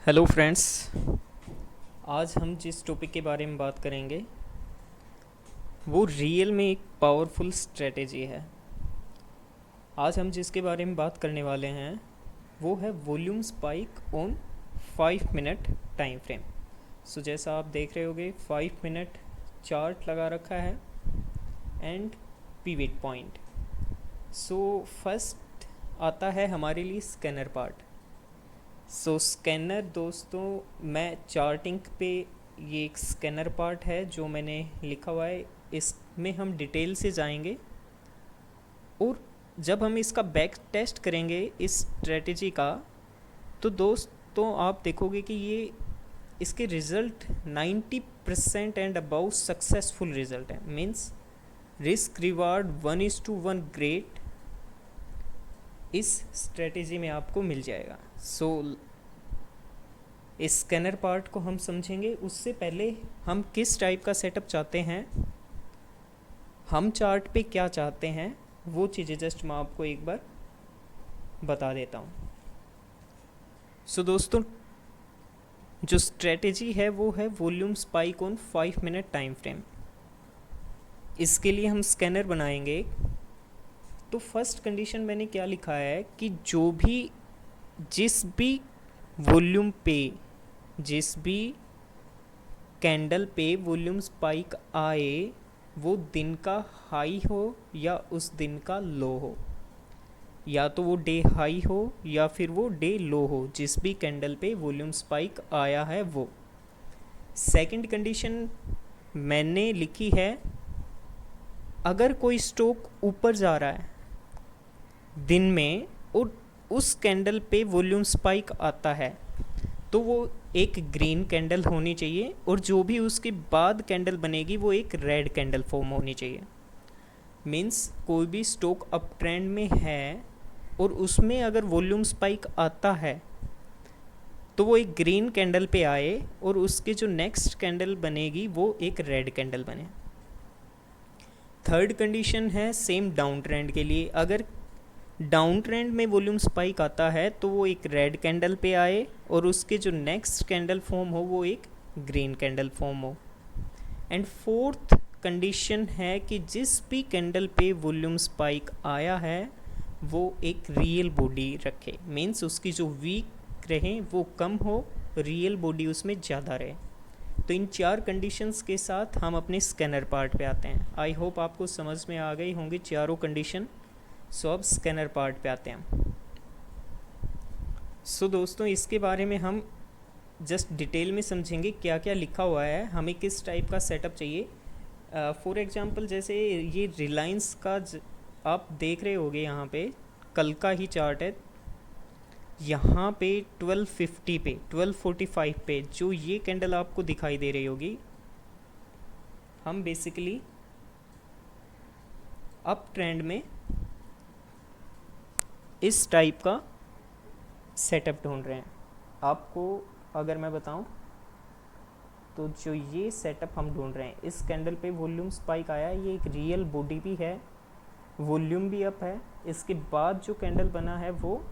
Hello friends. आज हम जिस टॉपिक के बारे में बात करेंगे वो रियल में एक पावरफुल स्ट्रेटेजी है। आज हम जिसके बारे में बात करने वाले हैं वो है volume spike on 5 minute time frame. So जैसा आप देख रहे होगे 5 मिनट चार्ट लगा रखा है and pivot point. So first आता है हमारे लिए स्कैनर पार्ट। स्कैनर दोस्तों, मैं चार्टिंग पे ये एक स्कैनर पार्ट है जो मैंने लिखा हुआ है, इसमें हम डिटेल से जाएंगे और जब हम इसका बैक टेस्ट करेंगे इस स्ट्रेटेजी का तो दोस्तों आप देखोगे कि ये इसके result 90% and above successful result है। मीन्स रिस्क रिवार्ड 1:1 ग्रेट इस स्ट्रेटेजी में आपको मिल जाएगा। इस स्कैनर पार्ट को हम समझेंगे। उससे पहले हम किस टाइप का सेटअप चाहते हैं, हम चार्ट पे क्या चाहते हैं, वो चीज़ें जस्ट मैं आपको एक बार बता देता हूँ। दोस्तों जो स्ट्रेटेजी है वो है volume spike on 5 minute time frame. इसके लिए हम स्कैनर बनाएंगे। तो फर्स्ट कंडीशन मैंने क्या लिखा है कि जिस भी वॉल्यूम पे, जिस भी कैंडल पे वॉल्यूम स्पाइक आए वो दिन का हाई हो या उस दिन का लो हो, या तो वो डे हाई हो या फिर वो डे लो हो, जिस भी कैंडल पे वॉल्यूम स्पाइक आया है वो। सेकंड कंडीशन मैंने लिखी है, अगर कोई स्टॉक ऊपर जा रहा है दिन में और उस कैंडल पे वॉल्यूम स्पाइक आता है तो वो एक ग्रीन कैंडल होनी चाहिए और जो भी उसके बाद कैंडल बनेगी वो एक रेड कैंडल फॉर्म होनी चाहिए। मीन्स कोई भी स्टॉक अप ट्रेंड में है और उसमें अगर वॉल्यूम स्पाइक आता है तो वो एक ग्रीन कैंडल पे आए और उसके जो नेक्स्ट कैंडल बनेगी वो एक रेड कैंडल बने। थर्ड कंडीशन है सेम डाउन ट्रेंड के लिए, अगर डाउन ट्रेंड में वॉल्यूम स्पाइक आता है तो वो एक रेड कैंडल पे आए और उसके जो नेक्स्ट कैंडल फॉर्म हो वो एक ग्रीन कैंडल फॉर्म हो। एंड फोर्थ कंडीशन है कि जिस भी कैंडल पे वॉल्यूम स्पाइक आया है वो एक रियल बॉडी रखे। मीन्स उसकी जो वीक रहे वो कम हो, रियल बॉडी उसमें ज़्यादा रहे। तो इन चार कंडीशंस के साथ हम अपने स्कैनर पार्ट पे आते हैं। आई होप आपको समझ में आ गई होंगी चारों कंडीशन। अब स्कैनर पार्ट पे आते हैं। दोस्तों इसके बारे में हम जस्ट डिटेल में समझेंगे क्या क्या लिखा हुआ है, हमें किस टाइप का सेटअप चाहिए। फॉर एग्जांपल जैसे ये रिलायंस का आप देख रहे होगे, यहाँ पे कल का ही चार्ट है। यहाँ पे 1250 पे 1245 पे जो ये कैंडल आपको दिखाई दे रही होगी, हम बेसिकली अप ट्रेंड में इस टाइप का सेटअप ढूंढ रहे हैं। आपको अगर मैं बताऊं तो जो ये सेटअप हम ढूंढ रहे हैं, इस कैंडल पे वॉल्यूम स्पाइक आया, ये एक रियल बॉडी भी है, वॉल्यूम भी अप है। इसके बाद जो कैंडल बना है वो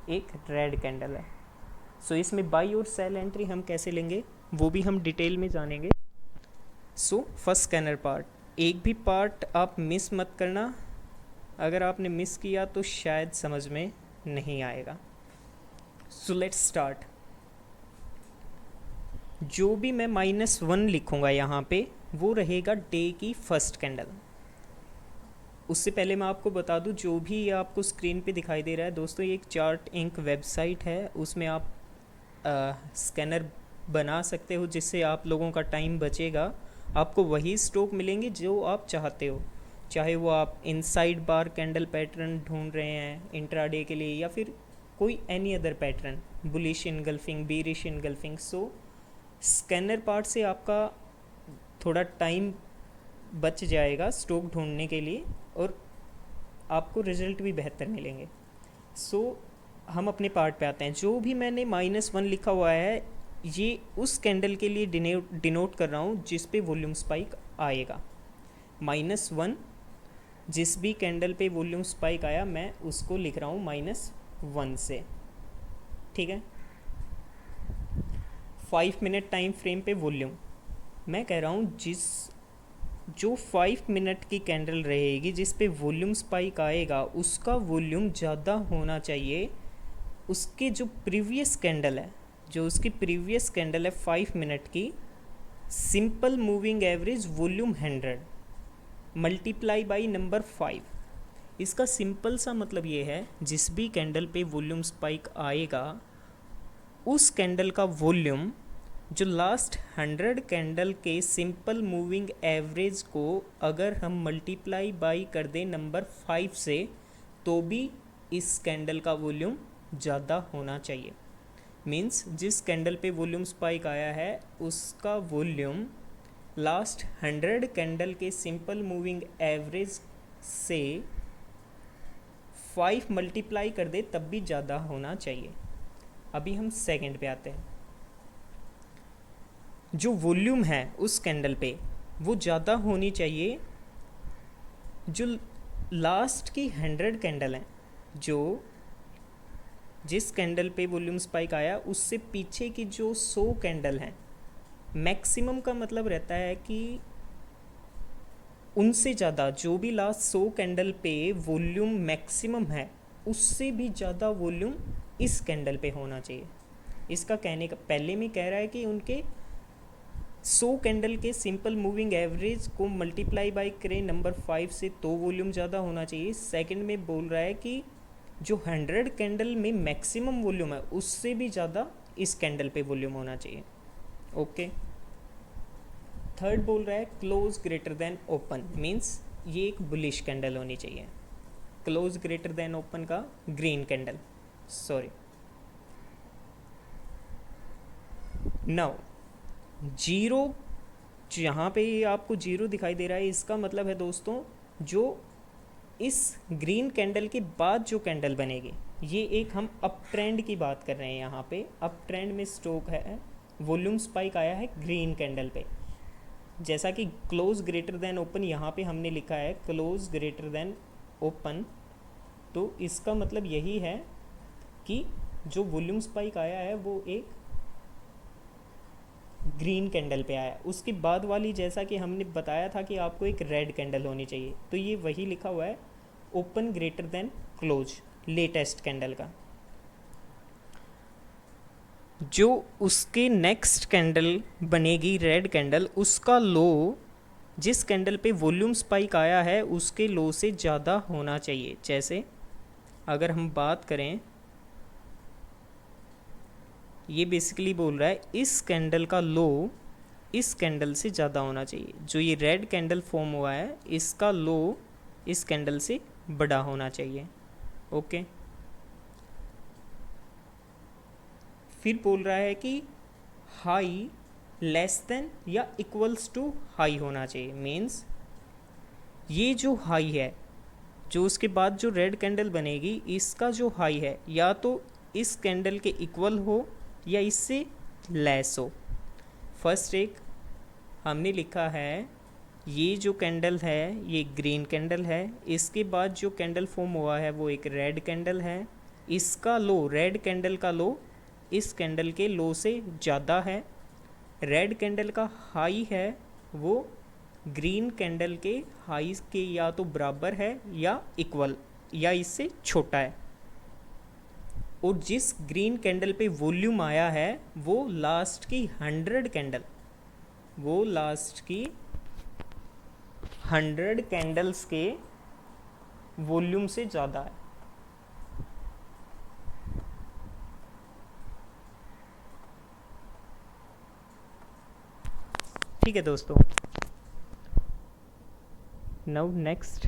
एक रेड कैंडल है। इसमें बाई और सेल एंट्री हम कैसे लेंगे वो भी हम डिटेल में जानेंगे। फर्स्ट स्कैनर पार्ट, एक भी पार्ट आप मिस मत करना, अगर आपने मिस किया तो शायद समझ में नहीं आएगा। Let's start. जो भी मैं -1 लिखूंगा यहाँ पे वो रहेगा डे की फर्स्ट कैंडल। उससे पहले मैं आपको बता दूं, जो भी ये आपको स्क्रीन पे दिखाई दे रहा है दोस्तों, ये एक चार्ट इंक वेबसाइट है, उसमें आप स्कैनर बना सकते हो जिससे आप लोगों का टाइम बचेगा। आपको वही स्टॉक मिलेंगे जो आप चाहते हो, चाहे वो आप इनसाइड बार कैंडल पैटर्न ढूंढ रहे हैं इंट्राडे के लिए या फिर कोई any other pattern, bullish engulfing, bearish engulfing. Scanner part से आपका थोड़ा टाइम बच जाएगा स्टॉक ढूंढने के लिए और आपको रिजल्ट भी बेहतर मिलेंगे। हम अपने पार्ट पे आते हैं। जो भी मैंने -1 लिखा हुआ है ये उस कैंडल के लिए डिनोट कर रहा हूँ जिस पे वॉल्यूम स्पाइक आएगा। -1 जिस भी कैंडल पे वॉल्यूम स्पाइक आया मैं उसको लिख रहा हूँ -1 से, ठीक है। 5 मिनट टाइम फ्रेम पे वॉल्यूम, मैं कह रहा हूँ जो 5 मिनट की कैंडल रहेगी जिस पे वॉल्यूम स्पाइक आएगा उसका वॉल्यूम ज़्यादा होना चाहिए उसके जो प्रीवियस कैंडल है, जो उसकी प्रीवियस कैंडल है 5 मिनट की, simple moving average volume 100 multiply by number 5। इसका सिंपल सा मतलब ये है जिस भी कैंडल पे वॉल्यूम स्पाइक आएगा उस कैंडल का वॉल्यूम जो लास्ट 100 कैंडल के सिंपल मूविंग एवरेज को अगर हम मल्टीप्लाई बाई कर दें नंबर 5 से तो भी इस कैंडल का वॉल्यूम ज़्यादा होना चाहिए। मीन्स जिस कैंडल पे वॉल्यूम स्पाइक आया है उसका वॉल्यूम लास्ट 100 कैंडल के सिंपल मूविंग एवरेज से 5 मल्टीप्लाई कर दे तब भी ज़्यादा होना चाहिए। अभी हम सेकंड पे आते हैं। जो वॉल्यूम है उस कैंडल पे वो ज़्यादा होनी चाहिए जो लास्ट की 100 कैंडल हैं, जो जिस कैंडल पे वॉल्यूम स्पाइक आया उससे पीछे की जो 100 कैंडल हैं। मैक्सिमम का मतलब रहता है कि उनसे ज़्यादा जो भी लास्ट 100 कैंडल पे वॉल्यूम मैक्सिमम है उससे भी ज़्यादा वॉल्यूम इस कैंडल पे होना चाहिए। इसका कहने का पहले में कह रहा है कि उनके 100 कैंडल के सिंपल मूविंग एवरेज को मल्टीप्लाई बाई करें नंबर 5 से तो वॉल्यूम ज़्यादा होना चाहिए। सेकंड में बोल रहा है कि जो 100 कैंडल में मैक्सिमम वॉल्यूम है उससे भी ज़्यादा इस कैंडल पे वॉल्यूम होना चाहिए। ओके। थर्ड बोल रहा है close greater than open, means ये एक बुलिश कैंडल होनी चाहिए। क्लोज ग्रेटर देन ओपन का green candle, sorry. Now zero, जहाँ पे आपको जीरो दिखाई दे रहा है इसका मतलब है दोस्तों जो इस ग्रीन कैंडल के बाद जो कैंडल बनेगी, ये एक हम अप ट्रेंड की बात कर रहे हैं। यहाँ पे अप ट्रेंड में स्टॉक है, वॉल्यूम स्पाइक आया है ग्रीन कैंडल पे। जैसा कि क्लोज ग्रेटर देन ओपन यहाँ पे हमने लिखा है क्लोज ग्रेटर देन ओपन, तो इसका मतलब यही है कि जो वॉल्यूम स्पाइक आया है वो एक ग्रीन कैंडल पे आया। उसके बाद वाली जैसा कि हमने बताया था कि आपको एक रेड कैंडल होनी चाहिए, तो ये वही लिखा हुआ है open greater than close latest candle का। जो उसके नेक्स्ट कैंडल बनेगी रेड कैंडल, उसका लो जिस कैंडल पे वॉल्यूम स्पाइक आया है उसके लो से ज़्यादा होना चाहिए। जैसे अगर हम बात करें, ये बेसिकली बोल रहा है इस कैंडल का लो इस कैंडल से ज़्यादा होना चाहिए। जो ये रेड कैंडल फॉर्म हुआ है इसका लो इस कैंडल से बड़ा होना चाहिए। ओके। फिर बोल रहा है कि हाई लेस देन या इक्वल्स टू हाई होना चाहिए। मीन्स ये जो हाई है, जो उसके बाद जो रेड कैंडल बनेगी, इसका जो हाई है या तो इस कैंडल के इक्वल हो या इससे लेस हो। फर्स्ट एक हमने लिखा है ये जो कैंडल है ये ग्रीन कैंडल है, इसके बाद जो कैंडल फॉर्म हुआ है वो एक रेड कैंडल है। इसका लो, रेड कैंडल का लो इस कैंडल के लो से ज़्यादा है। रेड कैंडल का हाई है वो ग्रीन कैंडल के हाई के या तो बराबर है या इक्वल या इससे छोटा है। और जिस ग्रीन कैंडल पे वॉल्यूम आया है वो लास्ट की 100 कैंडल, वो लास्ट की 100 कैंडल्स के वॉल्यूम से ज़्यादा है। ठीक है दोस्तों। Now next,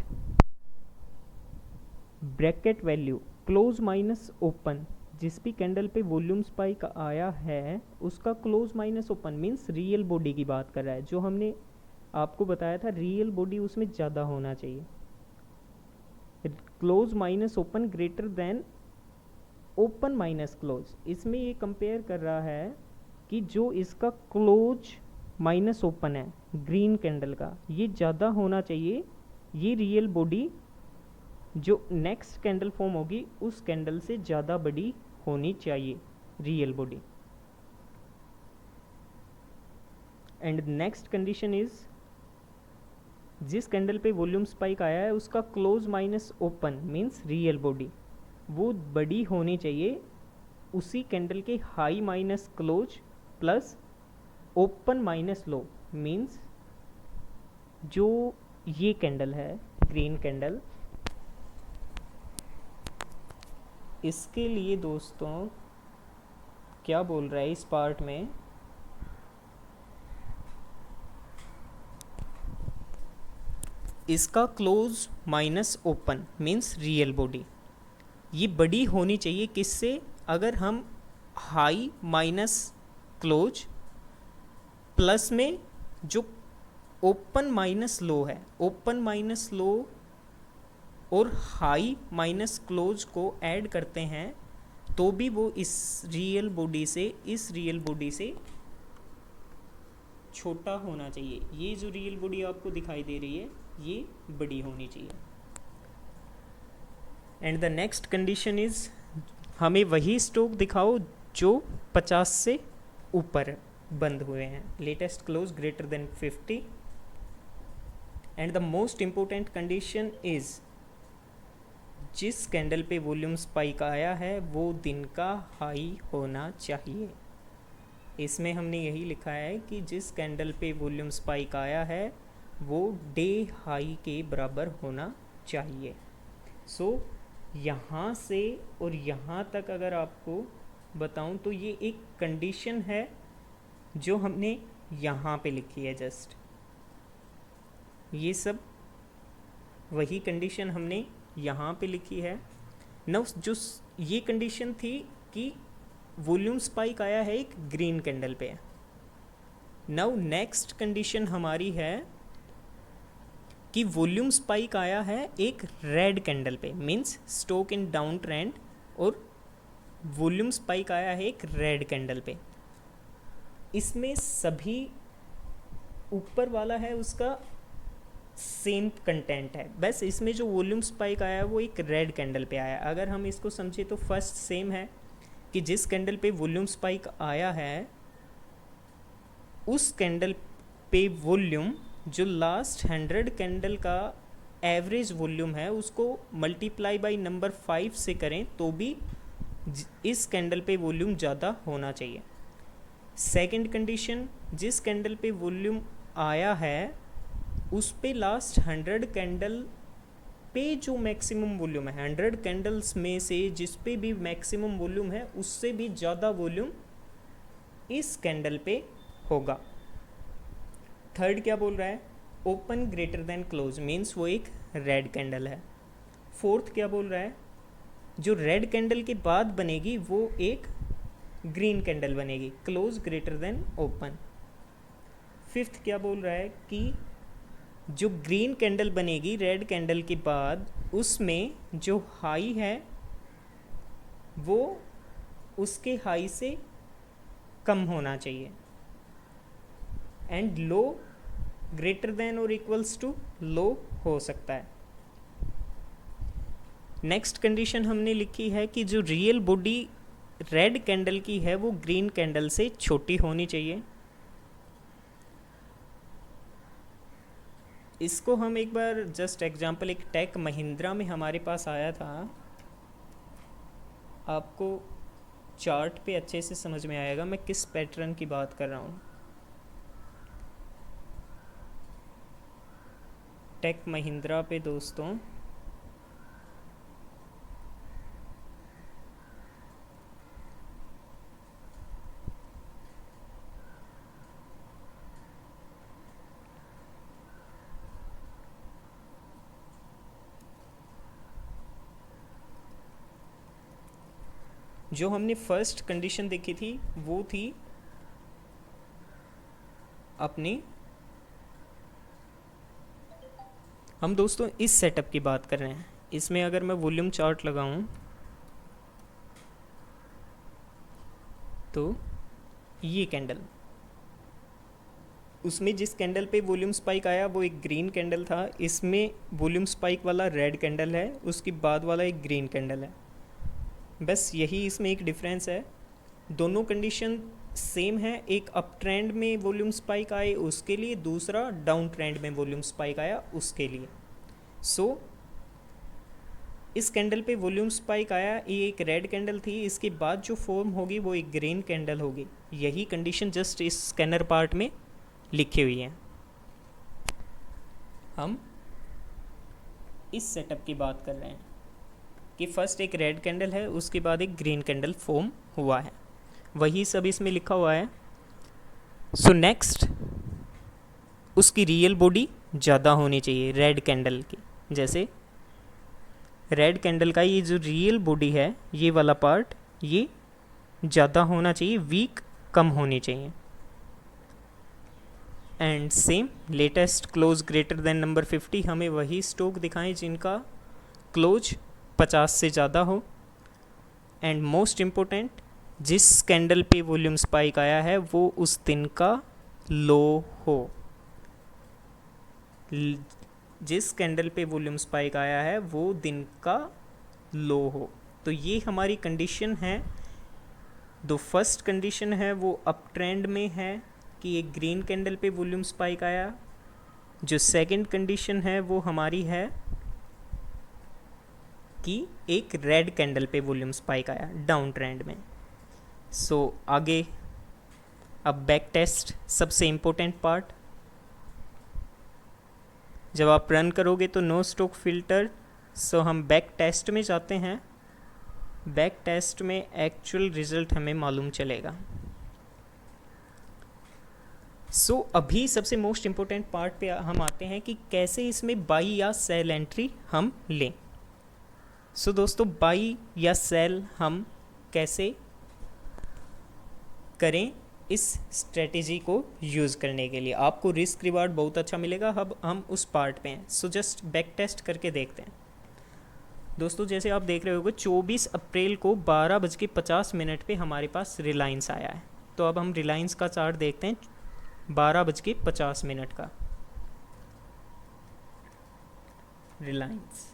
bracket value close minus open. जिस भी कैंडल पे वॉल्यूम स्पाइक आया है उसका close minus open means real body की बात कर रहा है। जो हमने आपको बताया था रियल बॉडी उसमें ज़्यादा होना चाहिए। Close minus open greater than open minus close, इसमें ये कंपेयर कर रहा है कि जो इसका क्लोज माइनस ओपन है ग्रीन कैंडल का, ये ज़्यादा होना चाहिए। ये रियल बॉडी जो नेक्स्ट कैंडल फॉर्म होगी उस कैंडल से ज़्यादा बड़ी होनी चाहिए real body. And next condition is जिस कैंडल पे वॉल्यूम स्पाइक आया है उसका close minus open means real body वो बड़ी होनी चाहिए उसी कैंडल के high minus close plus open minus low means जो ये कैंडल है ग्रीन कैंडल, इसके लिए दोस्तों क्या बोल रहा है इस पार्ट में, इसका close minus open means real body ये बड़ी होनी चाहिए किससे, अगर हम हाई माइनस क्लोज प्लस में जो ओपन माइनस लो है, ओपन माइनस लो और हाई माइनस क्लोज को ऐड करते हैं तो भी वो इस रियल बॉडी से छोटा होना चाहिए। ये जो रियल बॉडी आपको दिखाई दे रही है ये बड़ी होनी चाहिए। And the next condition is हमें वही स्टॉक दिखाओ जो 50 से ऊपर बंद हुए हैं, latest close greater than 50। And the most important condition is जिस कैंडल पे वॉल्यूम स्पाइक आया है वो दिन का हाई होना चाहिए। इसमें हमने यही लिखा है कि जिस कैंडल पे वॉल्यूम स्पाइक आया है वो डे हाई के बराबर होना चाहिए। सो यहाँ से और यहाँ तक अगर आपको बताऊँ तो ये एक कंडीशन है जो हमने यहाँ पे लिखी है। जस्ट ये सब वही कंडीशन हमने यहाँ पे लिखी है। नव जो ये कंडीशन थी कि वॉल्यूम स्पाइक आया है एक ग्रीन कैंडल पे। नव नेक्स्ट कंडीशन हमारी है कि वॉल्यूम स्पाइक आया है एक रेड कैंडल पे means stock in down trend और वॉल्यूम स्पाइक आया है एक रेड कैंडल पे। इसमें सभी ऊपर वाला है उसका सेम कंटेंट है, बस इसमें जो वॉल्यूम स्पाइक आया है वो एक रेड कैंडल पे आया है। अगर हम इसको समझे तो फर्स्ट सेम है कि जिस कैंडल पे वॉल्यूम स्पाइक आया है उस कैंडल पे वॉल्यूम जो लास्ट 100 कैंडल का एवरेज वॉल्यूम है उसको मल्टीप्लाई बाय नंबर 5 से करें तो भी इस कैंडल पे वॉल्यूम ज़्यादा होना चाहिए। सेकंड कंडीशन, जिस कैंडल पे वॉल्यूम आया है उस पे लास्ट 100 कैंडल पे जो मैक्सिमम वॉल्यूम है, 100 कैंडल्स में से जिस पे भी मैक्सिमम वॉल्यूम है उससे भी ज़्यादा वॉल्यूम इस कैंडल पे होगा। थर्ड क्या बोल रहा है, open greater than close means वो एक रेड कैंडल है। फोर्थ क्या बोल रहा है, जो रेड कैंडल के बाद बनेगी वो एक ग्रीन कैंडल बनेगी, close greater than open. Fifth क्या बोल रहा है कि जो ग्रीन कैंडल बनेगी रेड कैंडल के बाद उसमें जो हाई है वो उसके हाई से कम होना चाहिए एंड लो ग्रेटर देन और इक्वल्स टू लो हो सकता है। नेक्स्ट कंडीशन हमने लिखी है कि जो रियल बॉडी रेड कैंडल की है वो ग्रीन कैंडल से छोटी होनी चाहिए। इसको हम एक बार जस्ट एग्जांपल एक टेक महिंद्रा में हमारे पास आया था, आपको चार्ट पे अच्छे से समझ में आएगा मैं किस पैटर्न की बात कर रहा हूँ। टेक महिंद्रा पे दोस्तों जो हमने फर्स्ट कंडीशन देखी थी वो थी अपनी, हम दोस्तों इस सेटअप की बात कर रहे हैं। इसमें अगर मैं वॉल्यूम चार्ट लगाऊं तो ये कैंडल, उसमें जिस कैंडल पे वॉल्यूम स्पाइक आया वो एक ग्रीन कैंडल था, इसमें वॉल्यूम स्पाइक वाला रेड कैंडल है, उसके बाद वाला एक ग्रीन कैंडल है। बस यही इसमें एक डिफरेंस है। दोनों कंडीशन सेम है, एक अप ट्रेंड में वॉल्यूम स्पाइक आए उसके लिए, दूसरा डाउन ट्रेंड में वॉल्यूम स्पाइक आया उसके लिए। सो इस कैंडल पे वॉल्यूम स्पाइक आया, ये एक रेड कैंडल थी, इसके बाद जो फॉर्म होगी वो एक ग्रीन कैंडल होगी। यही कंडीशन जस्ट इस स्कैनर पार्ट में लिखी हुई है। हम इस सेटअप की बात कर रहे हैं कि फर्स्ट एक रेड कैंडल है, उसके बाद एक ग्रीन कैंडल फॉर्म हुआ है, वही सब इसमें लिखा हुआ है। सो नेक्स्ट, उसकी रियल बॉडी ज़्यादा होनी चाहिए रेड कैंडल की। जैसे रेड कैंडल का ये जो रियल बॉडी है, ये वाला पार्ट, ये ज़्यादा होना चाहिए, वीक कम होनी चाहिए। And same latest close greater than number 50, हमें वही स्टॉक दिखाएं जिनका क्लोज 50 से ज़्यादा हो। एंड मोस्ट इम्पोर्टेंट, जिस कैंडल पे वॉल्यूम स्पाइक आया है वो उस दिन का लो हो। जिस कैंडल पे वॉल्यूम स्पाइक आया है वो दिन का लो हो। तो ये हमारी कंडीशन है। जो फर्स्ट कंडीशन है वो अप ट्रेंड में है कि एक ग्रीन कैंडल पे वॉल्यूम स्पाइक आया। जो सेकंड कंडीशन है वो हमारी है कि एक रेड कैंडल पे वॉल्यूम स्पाइक आया डाउन ट्रेंड में। सो आगे अब बैक टेस्ट, सबसे इम्पोर्टेंट पार्ट। जब आप रन करोगे तो नो स्टॉक फिल्टर। सो हम बैक टेस्ट में जाते हैं। बैक टेस्ट में एक्चुअल रिजल्ट हमें मालूम चलेगा। सो अभी सबसे मोस्ट इम्पोर्टेंट पार्ट पे हम आते हैं कि कैसे इसमें बाई या सेल एंट्री हम लें। सो दोस्तों, बाई या सेल हम कैसे करें इस स्ट्रेटेजी को यूज़ करने के लिए, आपको रिस्क रिवार्ड बहुत अच्छा मिलेगा। अब हम उस पार्ट पे हैं। सो जस्ट बैक टेस्ट करके देखते हैं। दोस्तों, जैसे आप देख रहे होगे 24 अप्रैल को 12:50 पे हमारे पास रिलायंस आया है। तो अब हम रिलायंस का चार्ट देखते हैं 12:50 का। रिलायंस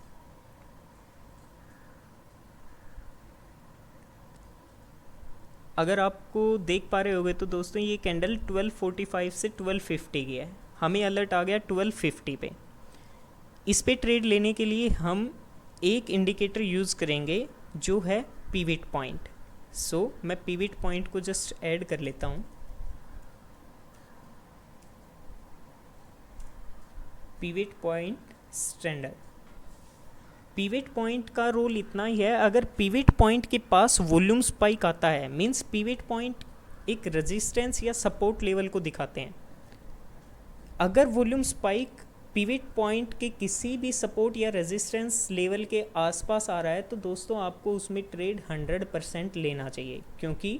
अगर आपको देख पा रहे होगे तो दोस्तों ये कैंडल 1245 से 1250 की है। हमें अलर्ट आ गया 1250 पे। इस पे ट्रेड लेने के लिए हम एक इंडिकेटर यूज़ करेंगे जो है पिवट पॉइंट। सो मैं पिवट पॉइंट को जस्ट ऐड कर लेता हूँ। Pivot point standard. Pivot point का रोल इतना ही है, अगर पिवट पॉइंट के पास वॉल्यूम स्पाइक आता है, मींस पिवट पॉइंट एक रेजिस्टेंस या सपोर्ट लेवल को दिखाते हैं। अगर वॉल्यूम स्पाइक पिवट पॉइंट के किसी भी सपोर्ट या रेजिस्टेंस लेवल के आसपास आ रहा है तो दोस्तों आपको उसमें ट्रेड 100% लेना चाहिए, क्योंकि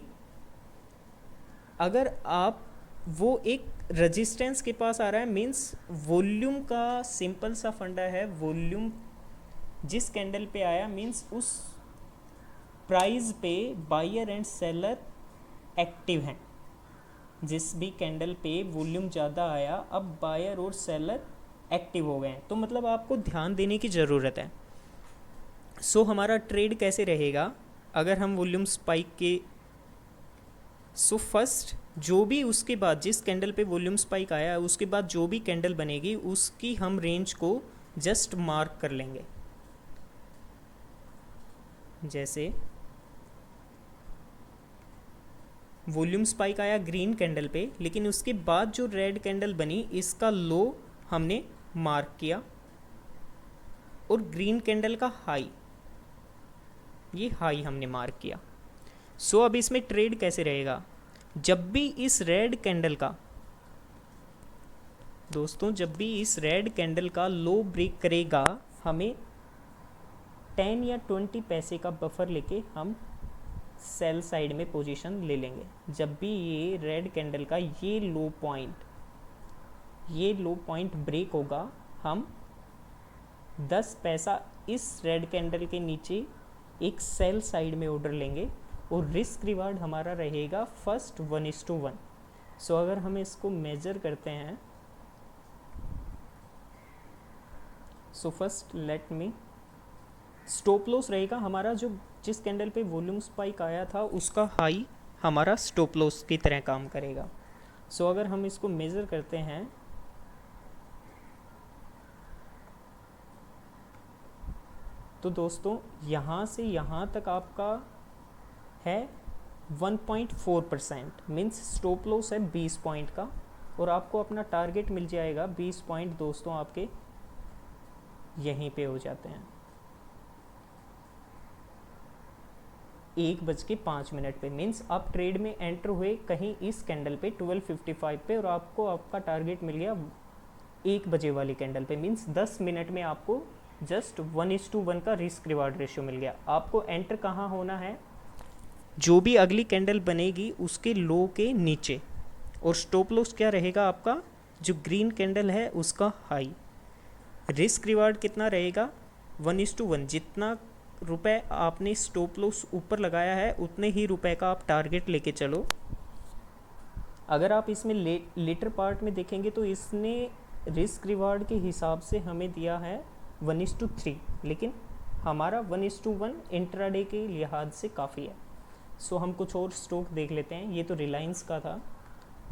अगर आप वो एक रेजिस्टेंस के पास आ रहा है, मींस वॉल्यूम का सिंपल सा फंडा है, वॉल्यूम जिस कैंडल पे आया मींस उस प्राइस पे बायर एंड सेलर एक्टिव हैं। जिस भी कैंडल पे वॉल्यूम ज़्यादा आया, अब बायर और सेलर एक्टिव हो गए हैं, तो मतलब आपको ध्यान देने की ज़रूरत है। सो हमारा ट्रेड कैसे रहेगा अगर हम वॉल्यूम स्पाइक के फर्स्ट जो भी उसके बाद जिस कैंडल पे वॉल्यूम स्पाइक आया उसके बाद जो भी कैंडल बनेगी उसकी हम रेंज को जस्ट मार्क कर लेंगे। जैसे वॉल्यूम स्पाइक आया ग्रीन कैंडल पे, लेकिन उसके बाद जो रेड कैंडल बनी इसका लो हमने मार्क किया, और ग्रीन कैंडल का हाई, ये हाई हमने मार्क किया। सो अब इसमें ट्रेड कैसे रहेगा, जब भी इस रेड कैंडल का दोस्तों जब भी इस रेड कैंडल का लो ब्रेक करेगा, हमें 10 या 20 पैसे का बफर लेके हम सेल साइड में पोजीशन ले लेंगे। जब भी ये रेड कैंडल का ये लो पॉइंट ब्रेक होगा, हम 10 पैसा इस रेड कैंडल के नीचे एक सेल साइड में ऑर्डर लेंगे, और रिस्क रिवार्ड हमारा रहेगा फर्स्ट 1:1। सो अगर हम इसको मेजर करते हैं, so first let me, stop loss रहेगा हमारा जो जिस कैंडल पे वॉल्यूम स्पाइक आया था उसका हाई हमारा स्टॉप लॉस की तरह काम करेगा। सो अगर हम इसको मेज़र करते हैं तो दोस्तों यहाँ से यहाँ तक आपका है 1.4%, मीन्स स्टॉप लॉस है 20 पॉइंट का, और आपको अपना टारगेट मिल जाएगा 20 पॉइंट दोस्तों आपके यहीं पे हो जाते हैं 1:05 पे। मीन्स आप ट्रेड में एंटर हुए कहीं इस कैंडल पे 12:55 पे, और आपको आपका टारगेट मिल गया 1 बजे वाली कैंडल पे। मीन्स 10 मिनट में आपको जस्ट 1:1 का रिस्क रिवार्ड रेशियो मिल गया। आपको एंटर कहाँ होना है, जो भी अगली कैंडल बनेगी उसके लो के नीचे, और स्टॉप लॉस क्या रहेगा आपका, जो ग्रीन कैंडल है उसका हाई। रिस्क रिवार्ड कितना रहेगा, 1:1। जितना रुपए आपने स्टॉप लॉस ऊपर लगाया है उतने ही रुपए का आप टारगेट लेके चलो। अगर आप इसमें लेटर पार्ट में देखेंगे तो इसने रिस्क रिवार्ड के हिसाब से हमें दिया है 1:3, लेकिन हमारा 1:1 इंट्राडे के लिहाज से काफ़ी है। सो हम कुछ और स्टॉक देख लेते हैं। ये तो रिलायंस का था।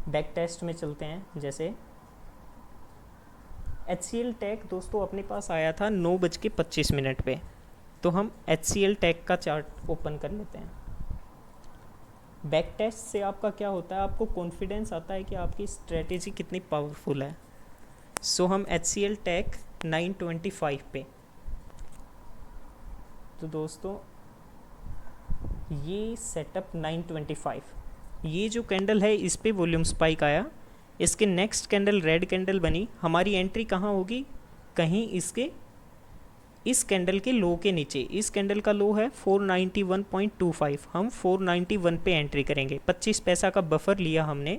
बैक टेस्ट में चलते हैं। जैसे HCL टेक दोस्तों अपने पास आया था 9:25 पे, तो हम HCL टेक का चार्ट ओपन कर लेते हैं। बैक टेस्ट से आपका क्या होता है, आपको कॉन्फिडेंस आता है कि आपकी स्ट्रेटेजी कितनी पावरफुल है। सो हम HCL टेक 925 पे, तो दोस्तों ये सेटअप 925, ये जो कैंडल है इस पे वॉल्यूम स्पाइक आया, इसके नेक्स्ट कैंडल रेड कैंडल बनी, हमारी एंट्री कहाँ होगी, कहीं इसके इस कैंडल के लो के नीचे। इस कैंडल का लो है 491.25, हम 491 पे एंट्री करेंगे। 25 पैसा का बफर लिया हमने।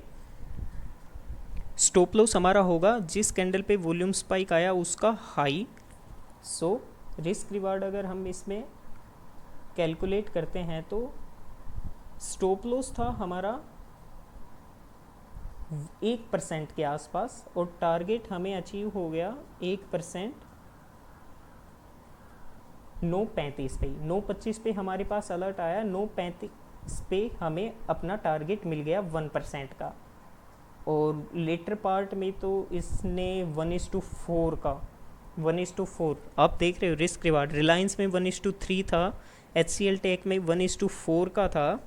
स्टॉप लॉस हमारा होगा जिस कैंडल पे वॉल्यूम स्पाइक आया उसका हाई। सो रिस्क रिवार्ड अगर हम इसमें कैलकुलेट करते हैं तो स्टॉप लॉस था हमारा 1% के आसपास, और टारगेट हमें अचीव हो गया 1%, 9:35 पे। 9:25 पे हमारे पास अलर्ट आया, 9:35 पे हमें अपना टारगेट मिल गया 1% का। और लेटर पार्ट में तो इसने 1:4 का 1:4 आप देख रहे हो रिस्क रिवार्ड। रिलायंस में 1:3 था, HCL टेक में 1:4 का था।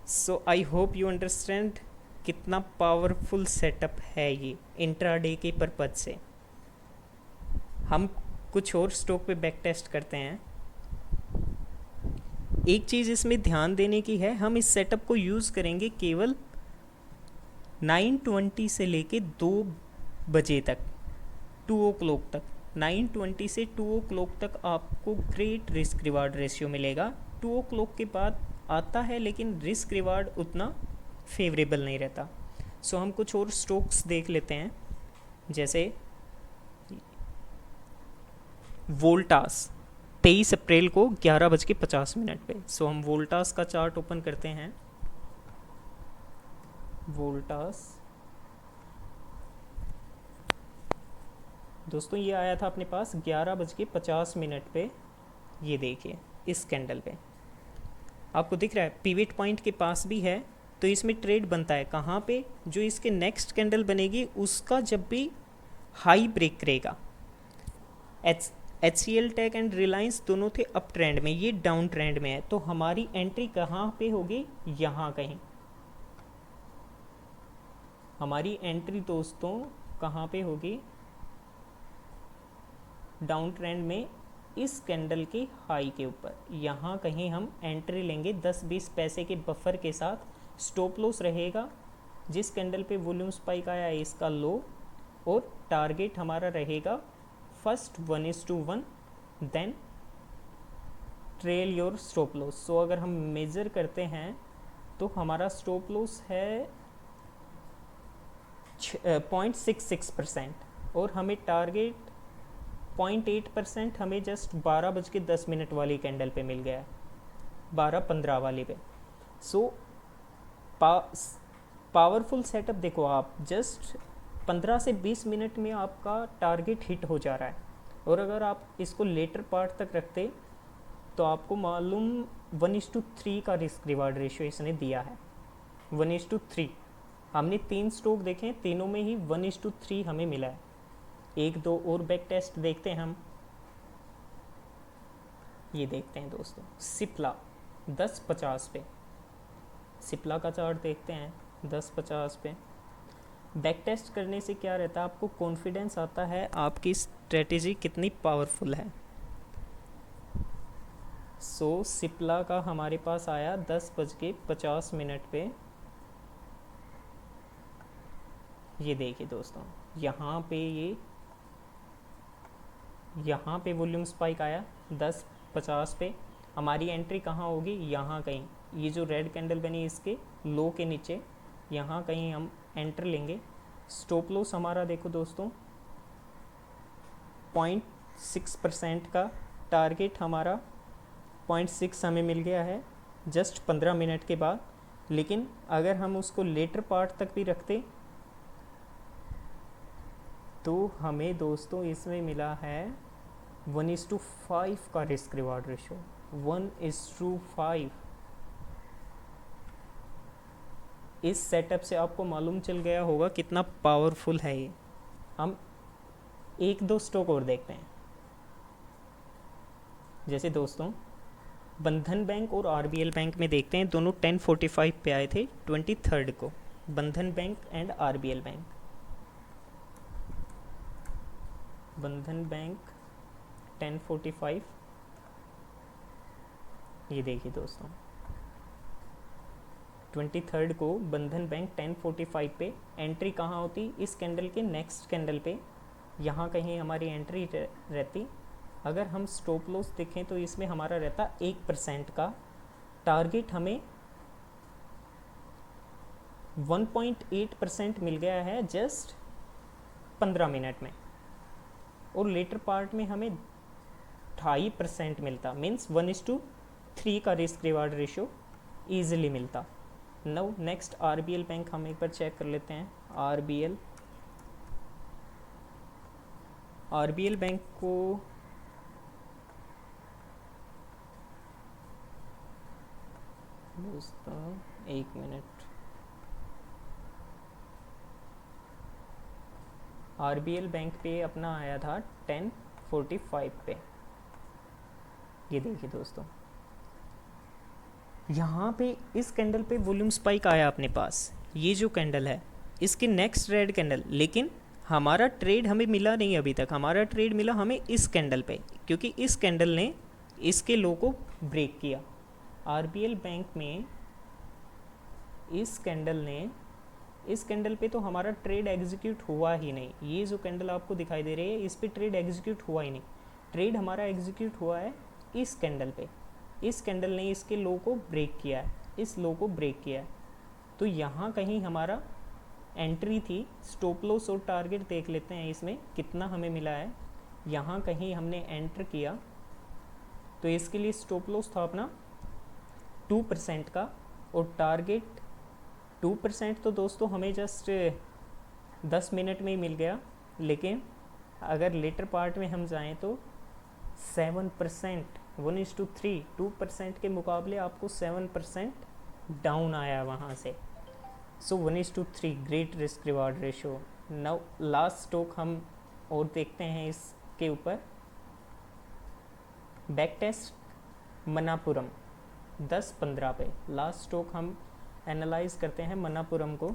सो आई होप यू अंडरस्टैंड कितना पावरफुल सेटअप है ये इंट्राडे के पर्पज से। हम कुछ और स्टॉक पे बैक टेस्ट करते हैं। एक चीज़ इसमें ध्यान देने की है, हम इस सेटअप को यूज़ करेंगे केवल 9:20 से लेके 2 बजे तक, 2 o'clock तक। 9:20 से 2 o'clock तक आपको ग्रेट रिस्क रिवार्ड रेशियो मिलेगा। 2 o'clock के बाद आता है लेकिन रिस्क रिवार्ड उतना फेवरेबल नहीं रहता। सो हम कुछ और स्टॉक्स देख लेते हैं। जैसे वोल्टास 23 अप्रैल को 11:50 पे। सो हम वोल्टास का चार्ट ओपन करते हैं। वोल्टास दोस्तों ये आया था अपने पास 11:50 पे। ये देखिए इस कैंडल पे आपको दिख रहा है पिवट पॉइंट के पास भी है, तो इसमें ट्रेड बनता है कहाँ पे, जो इसके नेक्स्ट कैंडल बनेगी उसका जब भी हाई ब्रेक करेगा। HCL टेक एंड रिलायंस दोनों थे अप ट्रेंड में, ये डाउन ट्रेंड में है, तो हमारी एंट्री कहाँ पे होगी, यहाँ कहीं। हमारी एंट्री दोस्तों कहाँ पे होगी, डाउन ट्रेंड में इस कैंडल के हाई के ऊपर, यहाँ कहीं हम एंट्री लेंगे 10-20 पैसे के बफर के साथ। स्टॉप लॉस रहेगा जिस कैंडल पे वॉल्यूम स्पाइक आया है इसका लो, और टारगेट हमारा रहेगा first 1:1, then trail your stop loss. So अगर हम मेज़र करते हैं तो हमारा स्टॉप लॉस है 0.66%, और हमें टारगेट 0.8% हमें जस्ट 12:10 वाली कैंडल पे मिल गया है, 12:15 वाली पे। सो पावरफुल सेटअप देखो आप, जस्ट 15 से 20 मिनट में आपका टारगेट हिट हो जा रहा है। और अगर आप इसको लेटर पार्ट तक रखते तो आपको मालूम 1:3 का रिस्क रिवार्ड रेशियो इसने दिया है, 1:3। हमने 3 स्टॉक देखे, तीनों में ही 1:3 हमें मिला है। एक दो और बैक टेस्ट देखते हैं हम, ये देखते हैं दोस्तों, सिप्ला 10.50 पे, सिप्ला का चार्ट देखते हैं 10.50 पे। बैक टेस्ट करने से क्या रहता है, आपको कॉन्फिडेंस आता है आपकी स्ट्रेटेजी कितनी पावरफुल है। सो सिप्ला का हमारे पास आया 10:50 पे। ये देखिए दोस्तों, यहाँ पे वॉल्यूम स्पाइक आया 10.50 पे। हमारी एंट्री कहाँ होगी, यहाँ कहीं, ये जो रेड कैंडल बनी इसके लो के नीचे, यहाँ कहीं हम एंटर लेंगे। स्टॉप लॉस हमारा देखो दोस्तों 0.6% का, टारगेट हमारा 0.6 हमें मिल गया है जस्ट 15 मिनट के बाद। लेकिन अगर हम उसको लेटर पार्ट तक भी रखते तो हमें दोस्तों इसमें मिला है 1:5 का रिस्क रिवार्ड रेशो, 1:5। इस सेटअप से आपको मालूम चल गया होगा कितना पावरफुल है ये। हम एक दो स्टॉक और देखते हैं, जैसे दोस्तों बंधन बैंक और आरबीएल बैंक में देखते हैं, दोनों 10:45 पे आए थे 23 को, बंधन बैंक एंड आरबीएल बैंक। बंधन बैंक 10:45, ये देखिए दोस्तों 23 को बंधन बैंक 10:45 पे। एंट्री कहाँ होती, इस कैंडल के नेक्स्ट कैंडल पे, यहाँ कहीं हमारी एंट्री रहती। अगर हम स्टॉप लॉस देखें तो इसमें हमारा रहता 1% का, टारगेट हमें 1.8% मिल गया है जस्ट 15 मिनट में, और लेटर पार्ट में हमें 2.5% मिलता, मीन्स 1:3 का रिस्क रिवार्ड रेशियो ईजिली मिलता। नाउ नेक्स्ट आरबीएल बैंक हम एक बार चेक कर लेते हैं। आरबीएल बैंक को दोस्तों 1 मिनट, आरबीएल बैंक पे अपना आया था 10:45 पे। ये देखिए दोस्तों, यहाँ पे इस कैंडल पे वॉल्यूम स्पाइक आया अपने पास, ये जो कैंडल है इसके नेक्स्ट रेड कैंडल, लेकिन हमारा ट्रेड हमें मिला नहीं अभी तक। हमारा ट्रेड मिला हमें इस कैंडल पे, क्योंकि इस कैंडल ने इसके लो को ब्रेक किया। आरबीएल बैंक में इस कैंडल पे तो हमारा ट्रेड एग्जीक्यूट हुआ ही नहीं। ये जो कैंडल आपको दिखाई दे रही है इस पे ट्रेड एग्जीक्यूट हुआ ही नहीं। ट्रेड हमारा एग्जीक्यूट हुआ है इस कैंडल पे। इस कैंडल ने इसके लो को ब्रेक किया है, इस लो को ब्रेक किया है, तो यहाँ कहीं हमारा एंट्री थी। स्टॉप लॉस और टारगेट देख लेते हैं इसमें कितना हमें मिला है। यहाँ कहीं हमने एंटर किया तो इसके लिए स्टॉप लॉस था अपना 2% का, और टारगेट 2% तो दोस्तों हमें जस्ट 10 मिनट में ही मिल गया। लेकिन अगर लेटर पार्ट में हम जाएं तो 7%, 1:3, 2% के मुकाबले आपको 7% डाउन आया वहाँ से। सो 1:3 great risk reward ratio. Now last stock हम और देखते हैं इसके ऊपर, बैक टेस्ट मनापुरम 10:15 पे। लास्ट स्टॉक हम एनालाइज करते हैं मनापुरम को।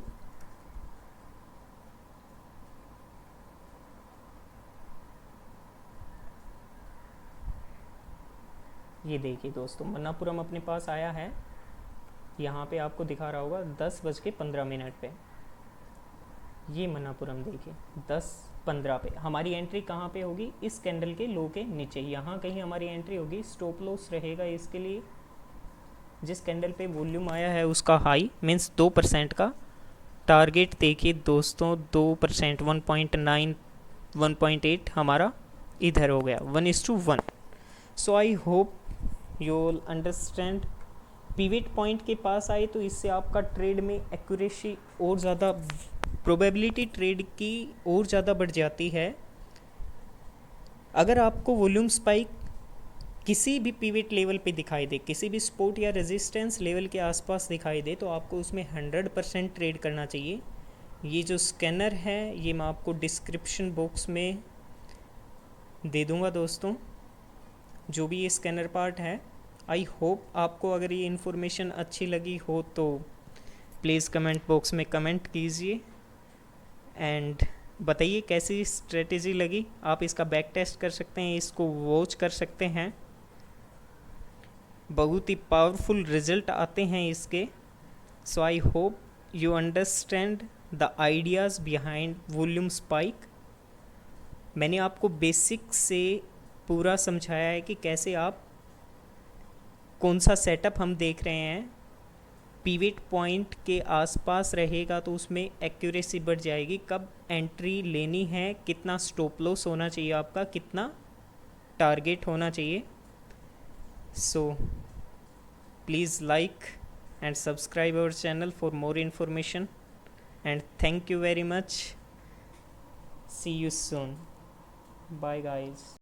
ये देखिए दोस्तों, मनापुरम अपने पास आया है, यहाँ पे आपको दिखा रहा होगा 10:15 पे। ये मनापुरम देखिए 10:15 पे। हमारी एंट्री कहाँ पे होगी, इस कैंडल के लो के नीचे, यहाँ कहीं हमारी एंट्री होगी। स्टॉप लॉस रहेगा इसके लिए जिस कैंडल पे वॉल्यूम आया है उसका हाई, मीन्स 2% का। टारगेट देखिए दोस्तों 2%, 1.9, 1.8 हमारा इधर हो गया 1:1। So I hope you all understand. Pivot point के पास आए तो इससे आपका ट्रेड में एक्यूरेसी और ज़्यादा, प्रोबेबिलिटी ट्रेड की और ज़्यादा बढ़ जाती है। अगर आपको वॉल्यूम स्पाइक किसी भी पिवट लेवल पे दिखाई दे, किसी भी सपोर्ट या रेजिस्टेंस लेवल के आसपास दिखाई दे, तो आपको उसमें 100% ट्रेड करना चाहिए। ये जो स्कैनर है ये मैं आपको डिस्क्रिप्शन बॉक्स में दे दूंगा दोस्तों, जो भी ये स्कैनर पार्ट है। आई होप आपको अगर ये इन्फॉर्मेशन अच्छी लगी हो तो प्लीज़ कमेंट बॉक्स में कमेंट कीजिए एंड बताइए कैसी स्ट्रेटेजी लगी। आप इसका बैक टेस्ट कर सकते हैं, इसको वॉच कर सकते हैं, बहुत ही पावरफुल रिजल्ट आते हैं इसके। So I hope you understand the ideas behind volume spike. मैंने आपको बेसिक से पूरा समझाया है कि कैसे आप, कौन सा सेटअप हम देख रहे हैं, पिवट पॉइंट के आसपास रहेगा तो उसमें एक्यूरेसी बढ़ जाएगी, कब एंट्री लेनी है, कितना स्टॉप लॉस होना चाहिए आपका, कितना टारगेट होना चाहिए। So please like and subscribe our channel for more information and thank you very much. See you soon. Bye guys.